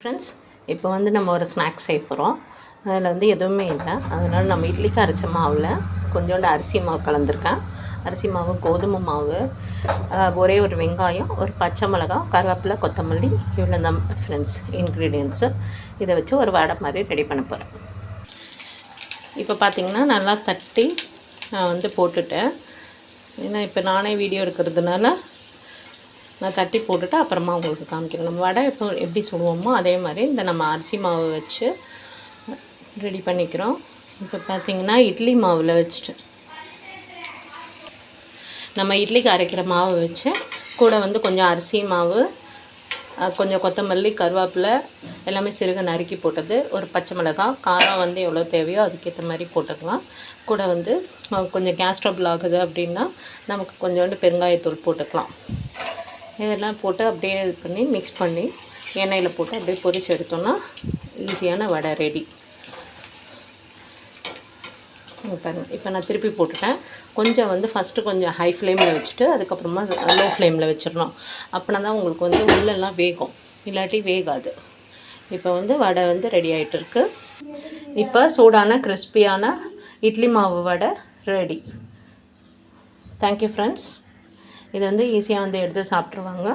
Friends, இப்போ வந்து நம்ம ஒரு ஸ்நாக்ஸ் செய்ய போகிறோம். அதில் வந்து எதுவுமே இல்லை. அதனால் நம்ம இட்லிக்கு அரைச்ச மாவில் கொஞ்சோண்டு அரிசி மாவு கலந்துருக்கேன். அரிசி மாவு, கோதுமை மாவு, ஒரே ஒரு வெங்காயம், ஒரு பச்சை மிளகா, கருவேப்பிலை, கொத்தமல்லி, இவ்வளோ தான் ஃப்ரெண்ட்ஸ் இன்க்ரீடியன்ட்ஸு. இதை வச்சு ஒரு வடை மாதிரி ரெடி பண்ண போகிறேன். இப்போ பார்த்திங்கன்னா நல்லா தட்டி நான் வந்து போட்டுட்டேன். ஏன்னா இப்போ நானே வீடியோ எடுக்கிறதுனால நான் தட்டி போட்டுட்டு அப்புறமா உங்களுக்கு காமிக்கிறேன். நம்ம வடை இப்போ எப்படி சுடுவோமோ அதே மாதிரி இந்த நம்ம அரிசி மாவு வச்சு ரெடி பண்ணிக்கிறோம். இப்போ பார்த்திங்கன்னா இட்லி மாவில் வச்சுட்டு நம்ம இட்லிக்கு அரைக்கிற மாவு வச்சு கூட வந்து கொஞ்சம் அரிசி மாவு, கொஞ்சம் கொத்தமல்லி, கருவேப்பிலை எல்லாமே சிறுக நறுக்கி போட்டது, ஒரு பச்சை மிளகாய், காரம் வந்து எவ்வளோ தேவையோ அதுக்கேற்ற மாதிரி போட்டுக்கலாம். கூட வந்து கொஞ்சம் கேஸ் ட்ரபிள் ஆகுது அப்படின்னா நமக்கு கொஞ்சோண்டு பெருங்காயத்தூள் போட்டுக்கலாம். இதெல்லாம் போட்டு அப்படியே இது பண்ணி மிக்ஸ் பண்ணி எண்ணெயில் போட்டு அப்படியே பொரிச்சு எடுத்தோன்னா ஈஸியான வடை ரெடி. பாருங்கள், இப்போ நான் திருப்பி போட்டுட்டேன். கொஞ்சம் வந்து ஃபஸ்ட்டு கொஞ்சம் ஹை ஃப்ளேமில் வச்சுட்டு அதுக்கப்புறமா லோ ஃப்ளேமில் வச்சிடணும். அப்படின்னா தான் உங்களுக்கு வந்து உள்ளெல்லாம் வேகும், இல்லாட்டி வேகாது. இப்போ வந்து வடை வந்து ரெடி ஆகிட்டு இருக்கு. இப்போ சூடான கிறிஸ்பியான இட்லி மாவு வடை ரெடி. Thank you friends. இதை வந்து ஈஸியாக வந்து எடுத்து சாப்பிட்ருவாங்க.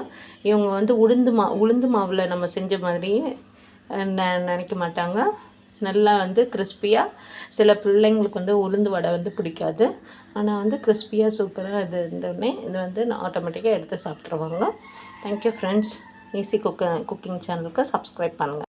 இவங்க வந்து உளுந்து மாவில் நம்ம செஞ்ச மாதிரியே நினைக்க மாட்டாங்க. நல்லா வந்து கிறிஸ்பியாக, சில பிள்ளைங்களுக்கு வந்து உளுந்து வடை வந்து பிடிக்காது, ஆனால் வந்து கிறிஸ்பியாக சூப்பராக இது இருந்தோடனே இது வந்து ஆட்டோமேட்டிக்காக எடுத்து சாப்பிட்ருவாங்க. Thank you friends. ஈஸி குக்கிங் சேனலுக்கு சப்ஸ்கிரைப் பண்ணுங்கள்.